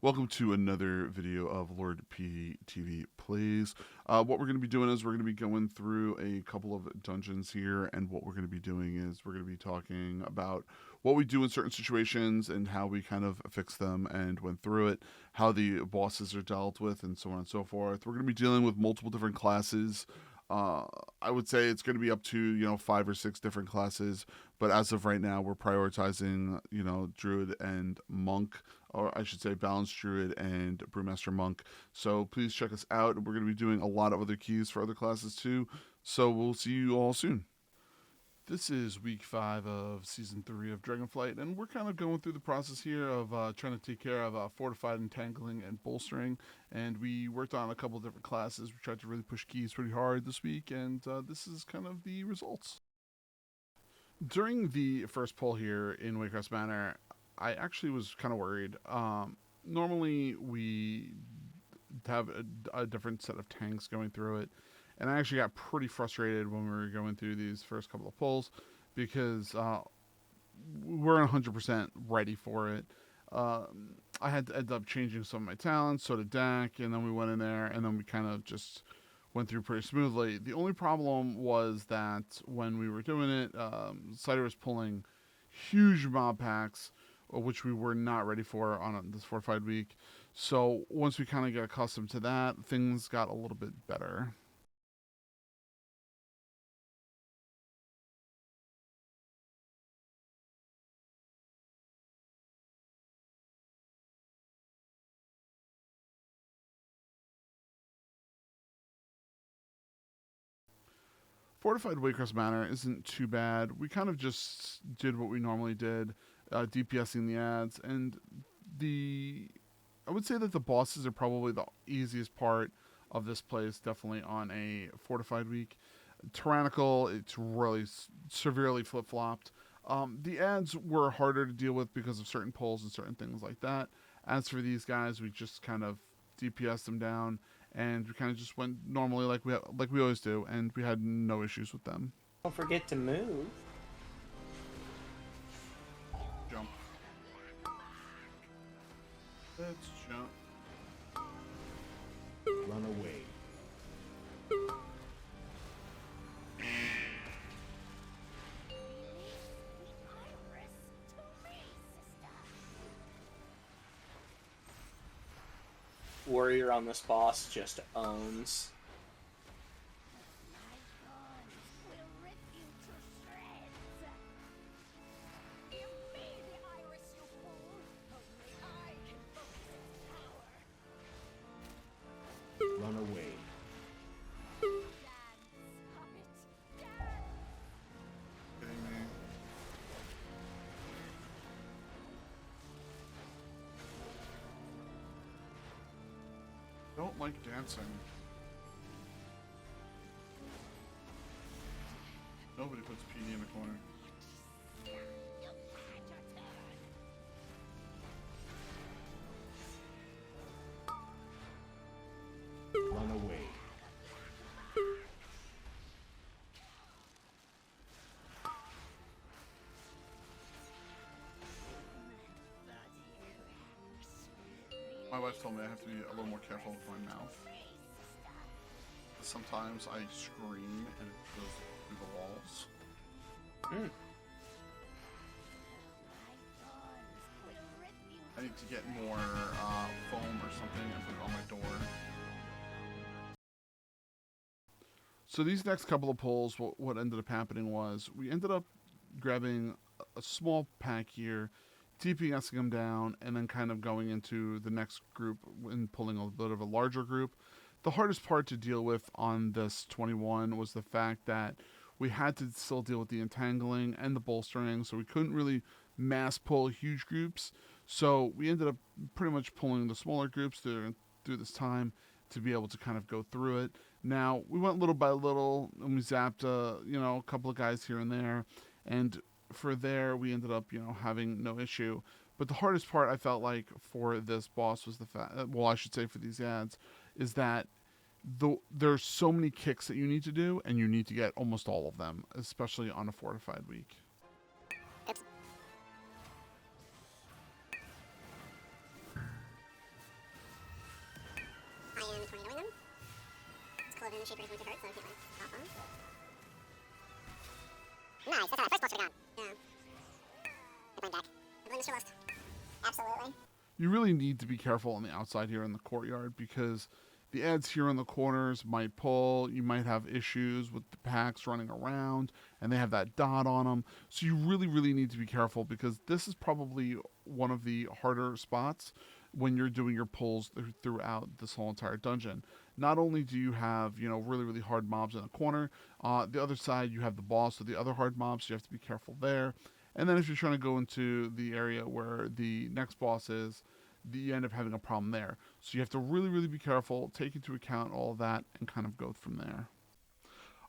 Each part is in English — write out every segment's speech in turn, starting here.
Welcome to another video of Lord PeteyTV Plays. What we're going to be doing is we're going to be going through a couple of dungeons here, and what we're going to be doing is we're going to be talking about what we do in certain situations and how we kind of fix them and went through it, how the bosses are dealt with, and so on and so forth. We're going to be dealing with multiple different classes. I would say it's going to be up to 5 or 6 different classes, but as of right now, we're prioritizing Druid and Monk, or I should say Balanced Druid and Brewmaster Monk. So please check us out. We're going to be doing a lot of other keys for other classes too. So we'll see you all soon. This is week 5 of season 3 of Dragonflight, and we're kind of going through the process here of trying to take care of fortified, entangling, and bolstering. And we worked on a couple of different classes. We tried to really push keys pretty hard this week, and this is kind of the results. During the first pull here in Waycrest Manor, I actually was kind of worried. Normally we have a different set of tanks going through it, and I actually got pretty frustrated when we were going through these first couple of pulls because we weren't 100% ready for it. I had to end up changing some of my talents, so did Dak, and then we went in there, and then we kind of just went through pretty smoothly. The only problem was that when we were doing it, Cider was pulling huge mob packs, which we were not ready for on this fortified week. So once we kind of got accustomed to that, things got a little bit better. Fortified Waycrest Manor isn't too bad. We kind of just did what we normally did, DPSing the ads, and I would say that the bosses are probably the easiest part of this place, definitely on a fortified week. Tyrannical, it's really severely flip-flopped. The ads were harder to deal with because of certain pulls and certain things like that. As for these guys, we just kind of DPS them down, and we kind of just went normally like we always do, and we had no issues with them. Don't forget to move. Jump. Let's jump. Run away. Warrior on this boss just owns. Run away. Kidding me? Don't like dancing. Nobody puts PD in the corner. Run away. My wife told me I have to be a little more careful with my mouth. Sometimes I scream and it goes through the walls. I need to get more foam or something and put it on my door. So these next couple of pulls, what ended up happening was we ended up grabbing a small pack here, DPSing them down, and then kind of going into the next group and pulling a bit of a larger group. The hardest part to deal with on this 21 was the fact that we had to still deal with the entangling and the bolstering, so we couldn't really mass pull huge groups. So we ended up pretty much pulling the smaller groups through this time to be able to kind of go through it. Now, we went little by little, and we zapped, a couple of guys here and there, and for there, we ended up, having no issue. But the hardest part I felt like for this boss was the fact, well, I should say for these ads, is that there's so many kicks that you need to do, and you need to get almost all of them, especially on a fortified week. the shape pretty much hurt, so I can't like hop on. Nice, that's how that first box would've gone. Yeah. I blame Dak. I blame Mr. Lust. Absolutely. You really need to be careful on the outside here in the courtyard because the ads here in the corners might pull. You might have issues with the packs running around and they have that dot on them. So you really, really need to be careful because this is probably one of the harder spots when you're doing your pulls throughout this whole entire dungeon. Not only do you have, really, really hard mobs in the corner, the other side you have the boss, so the other hard mobs, so you have to be careful there. And then if you're trying to go into the area where the next boss is, you end up having a problem there. So you have to really, really be careful, take into account all of that, and kind of go from there.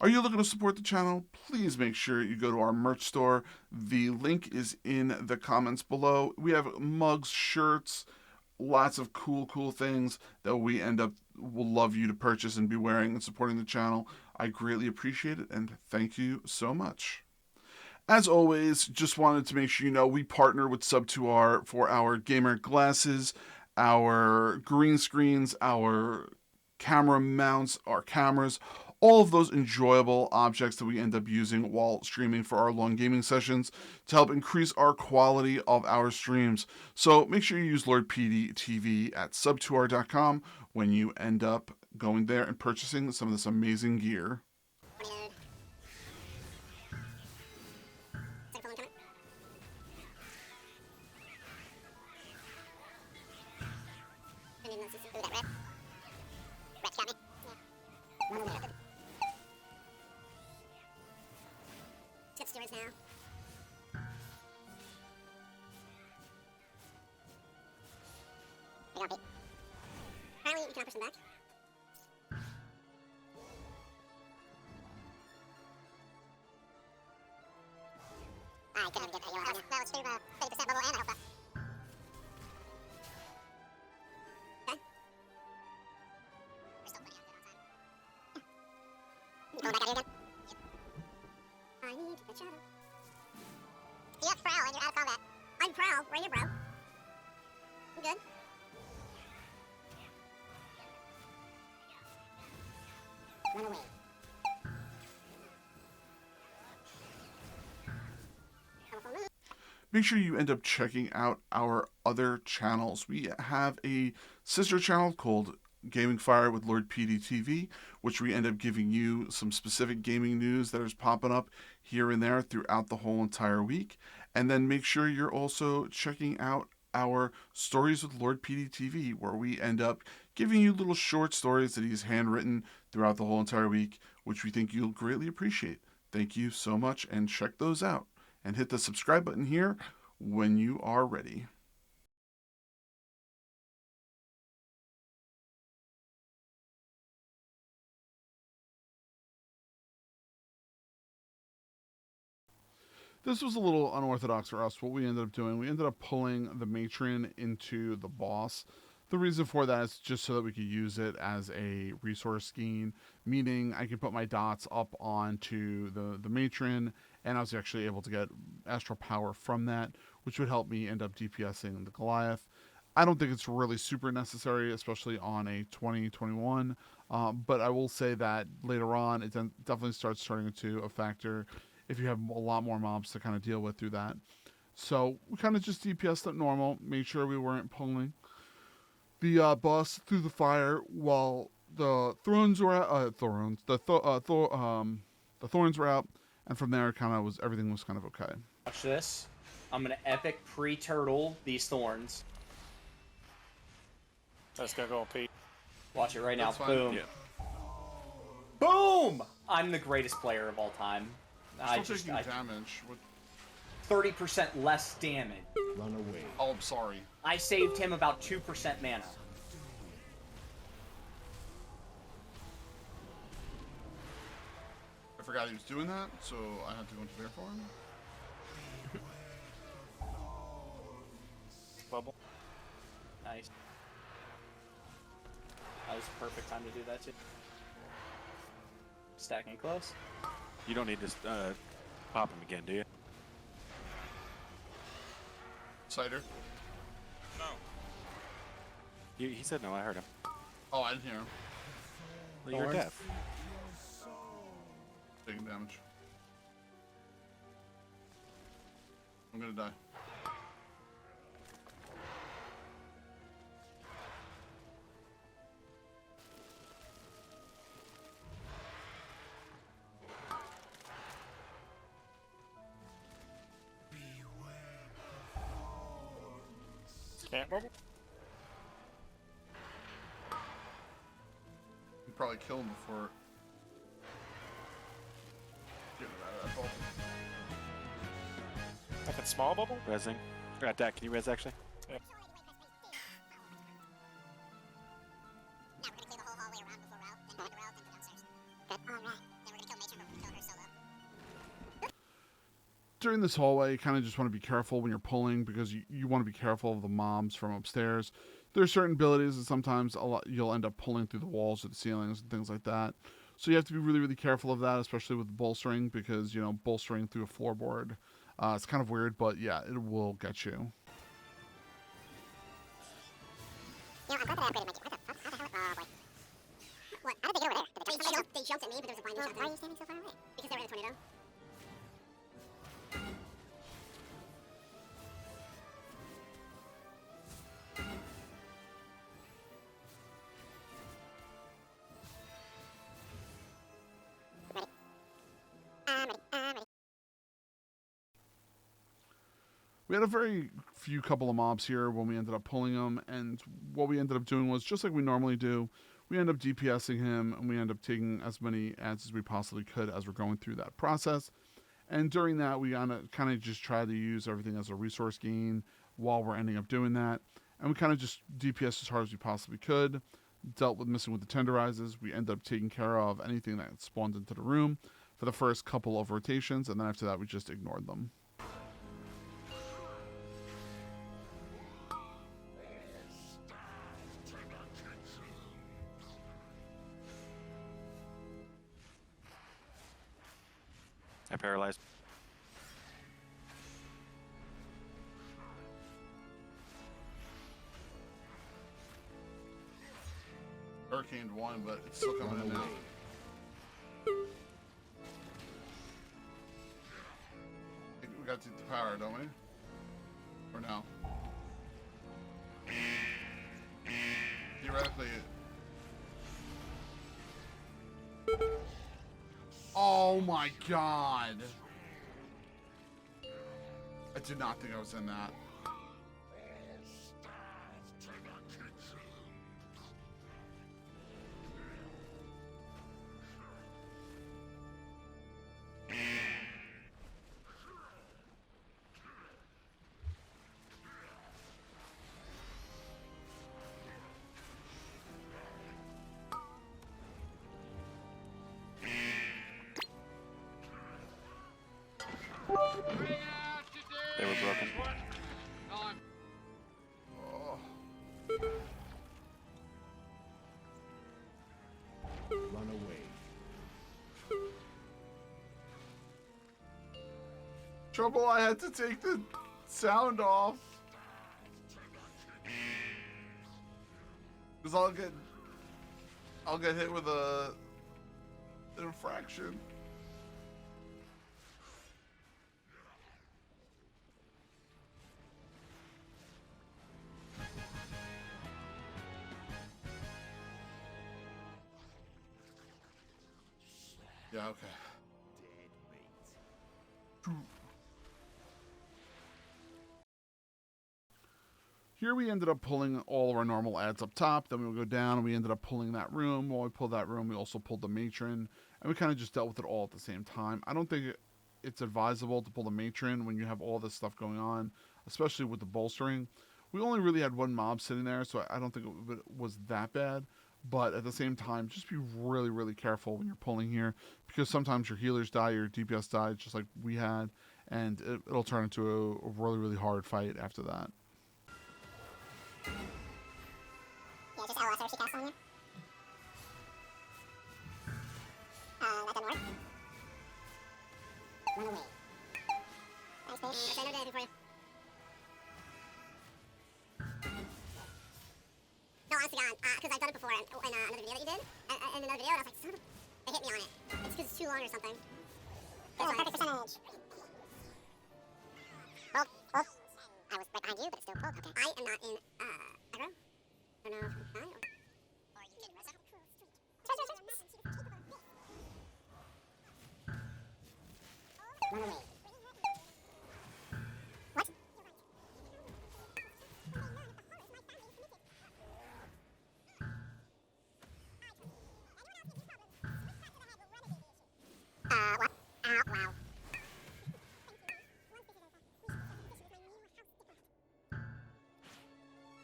Are you looking to support the channel? Please make sure you go to our merch store. The link is in the comments below. We have mugs, shirts, lots of cool things that we will love you to purchase and be wearing and supporting the channel. I greatly appreciate it, and thank you so much. As always, just wanted to make sure you know we partner with Sub2R for our gamer glasses, our green screens, our camera mounts, our cameras, all of those enjoyable objects that we end up using while streaming for our long gaming sessions to help increase our quality of our streams. So make sure you use Lord PeteyTV at sub2r.com when you end up going there and purchasing some of this amazing gear. Stewards now. They got beat. Apparently you cannot push them back. I couldn't even get that yellow on you. Well, it's through 30% bubble and a health buff. Okay. We're still plenty of good outside. You going back out here again? I need the shadow. You have Prowl and you're out of combat. I'm Prowl. Right here, bro. I'm good. Run away. Make sure you end up checking out our other channels. We have a sister channel called Gaming Fire with Lord PeteyTV, which we end up giving you some specific gaming news that is popping up here and there throughout the whole entire week. And then make sure you're also checking out our Stories with Lord PeteyTV, where we end up giving you little short stories that he's handwritten throughout the whole entire week, which we think you'll greatly appreciate. Thank you so much, and check those out. And hit the subscribe button here when you are ready. This was a little unorthodox for us. What we ended up doing, we ended up pulling the matron into the boss. The reason for that is just so that we could use it as a resource gain, meaning I can put my dots up onto the matron, and I was actually able to get astral power from that, which would help me end up DPSing the Goliath. I don't think it's really super necessary, especially on a 2021, but I will say that later on, it definitely starts turning into a factor if you have a lot more mobs to kind of deal with through that. So we kind of just DPSed it normal, made sure we weren't pulling the boss through the fire while the thorns were out, the thorns were out, and from there everything was kind of okay. Watch this. I'm gonna epic pre-turtle these thorns. That's gonna go on Pete. Watch it right now. That's fine. Boom. Yeah. Boom! I'm the greatest player of all time. You're still taking damage. 30% less damage. Run away. Oh, I'm sorry. I saved him about 2% mana. I forgot he was doing that, so I had to go into bear form. Bubble. Nice. That was the perfect time to do that too. Stacking close. You don't need to pop him again, do you? Cider. No. He said no, I heard him. Oh, I didn't hear him. Well, you're Thorns? deaf. Taking damage. I'm gonna die. Can't bubble. You probably kill him before getting out of that bubble. Like a small bubble? Resing. I got that. Can you res actually? Yeah. Now we're gonna clear the whole hallway around before Rao, then go into Rao, then go downstairs. Good. Alright. Then we're gonna kill Matron, but we're gonna kill her solo. During this hallway, you kind of just want to be careful when you're pulling because you want to be careful of the mobs from upstairs. There are certain abilities that sometimes you'll end up pulling through the walls or the ceilings and things like that. So you have to be really, really careful of that, especially with bolstering because, bolstering through a floorboard, it's kind of weird, but yeah, it will get you. I'm glad that I upgraded my gear. What the fuck? How the hell? Oh boy. What? How did they get over there? They jumped at me, but there was a blinding shot. Why are you standing so far away? Because they were in a tornado. Ready? I'm ready. We had a very few couple of mobs here when we ended up pulling them, and what we ended up doing was, just like we normally do, we end up DPSing him, and we end up taking as many ads as we possibly could as we're going through that process. And during that, we kind of just try to use everything as a resource gain while we're ending up doing that. And we kind of just DPS as hard as we possibly could, dealt with missing with the tenderizes. We ended up taking care of anything that spawned into the room for the first couple of rotations, and then after that, we just ignored them. I paralyzed. Hurricaned one, but it's still coming in now. We got the power, don't we? Or no? Theoretically. Oh my god! I did not think I was in that. They were broken. Oh. Run away. Trouble, I had to take the sound off. Because I'll get hit with an infraction. Yeah, okay. Here we ended up pulling all of our normal ads up top. Then we would go down and we ended up pulling that room. While we pulled that room, we also pulled the matron. And we kind of just dealt with it all at the same time. I don't think it's advisable to pull the matron when you have all this stuff going on, especially with the bolstering. We only really had one mob sitting there, so I don't think it was that bad. But at the same time, just be really, really careful when you're pulling here, because sometimes your healers die, your DPS die, just like we had, and it'll turn into a really, really hard fight after that. Yeah, just LS she cast on you. That doesn't work. Run away. Thanks, babe. I know anything for you. No, honestly, honest to God, because I've done it before in another video that you did, and another video, and I was like, son of a... They hit me on it. It's because it's too long or something. That's perfect percentage. Well, I was right behind you, but it's still cold. Okay. I am not in, aggro. I don't know if I'm fine or... Or you did Rosa. Run away. What? What? Ow, wow.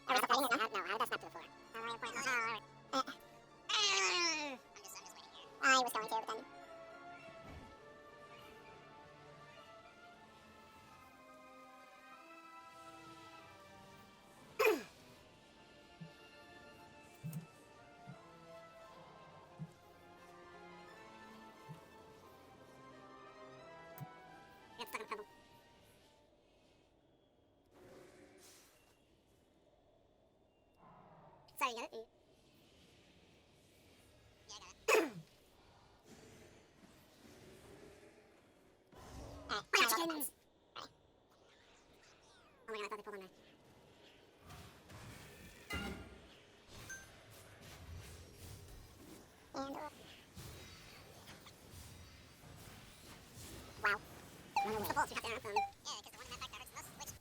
Oh, that's not fighting? No, that's not to the floor. I'm just waiting here. I was going to, but then... I got stuck in a pebble. Sorry, you got it? Yeah, I got it. Alright, chickens! Right. Oh my god, I thought they pulled on me. And wow. It's the balls, you have to interrupt them. Yeah, because the one in that back there hurts the most. Which...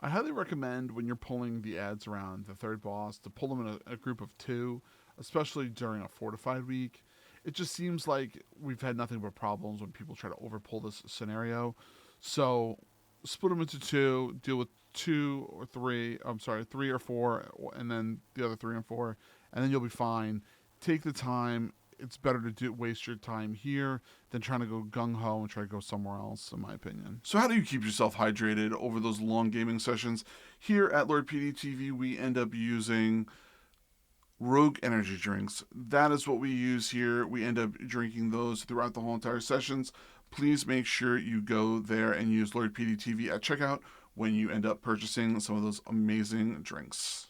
I highly recommend when you're pulling the ads around the third boss to pull them in a group of 2, especially during a fortified week. It just seems like we've had nothing but problems when people try to overpull this scenario. So split them into 2, deal with 2 or 3, 3 or 4, and then the other 3 and 4, and then you'll be fine. Take the time. It's better to waste your time here than trying to go gung-ho and try to go somewhere else, in my opinion. So how do you keep yourself hydrated over those long gaming sessions? Here at Lord PeteyTV, we end up using Rogue energy drinks. That is what we use here. We end up drinking those throughout the whole entire sessions. Please make sure you go there and use Lord PeteyTV at checkout when you end up purchasing some of those amazing drinks.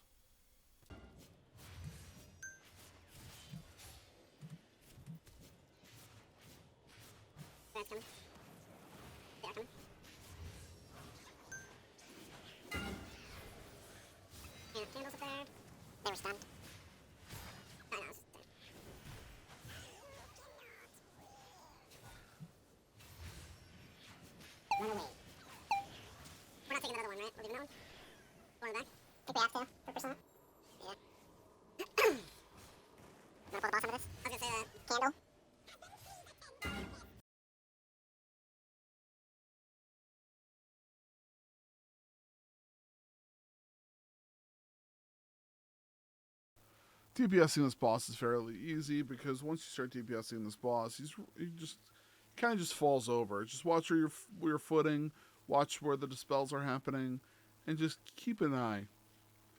That's coming. They're coming. And candles up there. They were stunned. I know, it's there. Run away. We're not taking another one, right? We're leaving that one? Going back? Think we have to, for percent? Yeah. Wanna pull the boss out of this? I was gonna say that. Candle? DPSing this boss is fairly easy because once you start DPSing this boss, he just kind of just falls over. Just watch where you're footing, watch where the dispels are happening, and just keep an eye.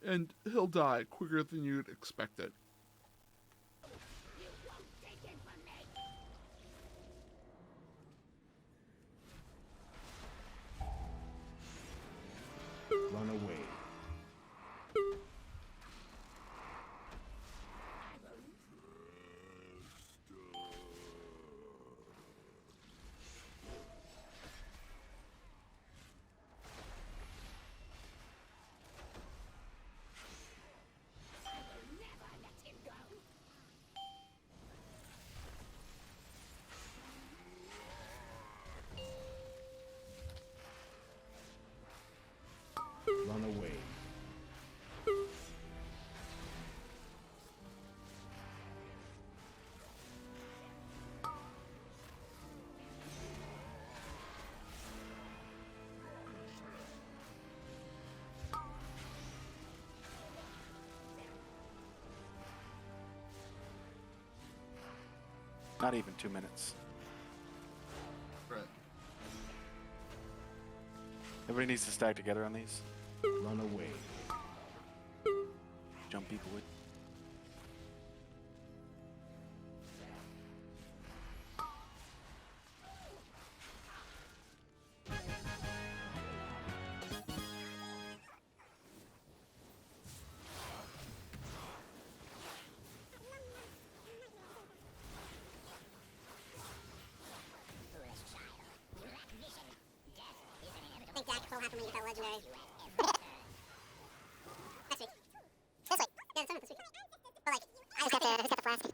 And he'll die quicker than you'd expect it. Run away. Run away. Not even 2 minutes. Right. Everybody needs to stack together on these. Run away. Jump people with. when you get that legendary. Next week. This week. Yeah, it's this week. But like, I just got the flask.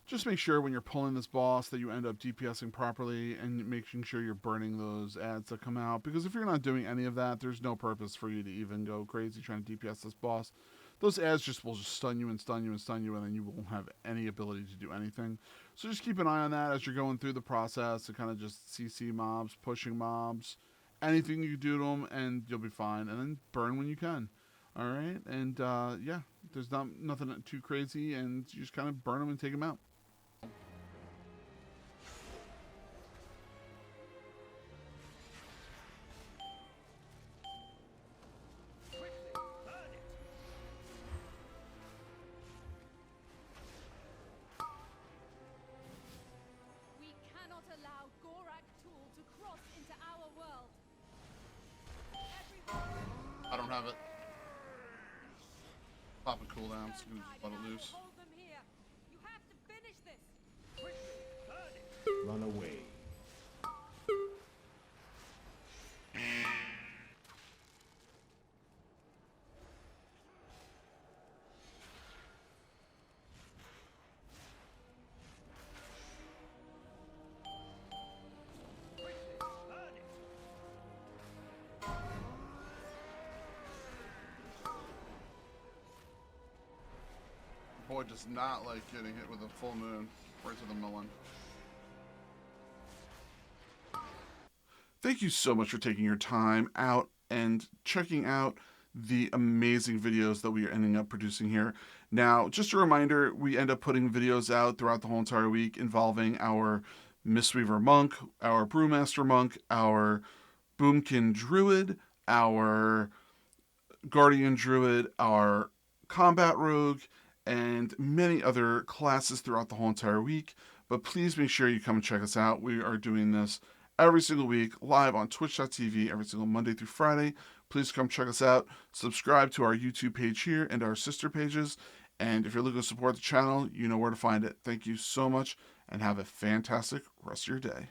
Just make sure when you're pulling this boss that you end up DPSing properly and making sure you're burning those ads that come out. Because if you're not doing any of that, there's no purpose for you to even go crazy trying to DPS this boss. Those ads will just stun you and stun you and stun you, and then you won't have any ability to do anything. So just keep an eye on that as you're going through the process and kind of just CC mobs, pushing mobs, anything you do to them, and you'll be fine. And then burn when you can. All right? And yeah, there's nothing too crazy, and you just kind of burn them and take them out. I don't have it. Pop a cooldown, so you can just let it loose. Run away. Boy does not like getting hit with a full moon right to the melon. Thank you so much for taking your time out and checking out the amazing videos that we are ending up producing here. Now, just a reminder, we end up putting videos out throughout the whole entire week involving our Mistweaver Monk, our Brewmaster Monk, our Boomkin Druid, our Guardian Druid, our Combat Rogue, and many other classes throughout the whole entire week. But please make sure you come and check us out. We are doing this every single week live on twitch.tv every single Monday through Friday. Please come check us out. Subscribe to our YouTube page here and our sister pages. And if you're looking to support the channel, you know where to find it. Thank you so much and have a fantastic rest of your day.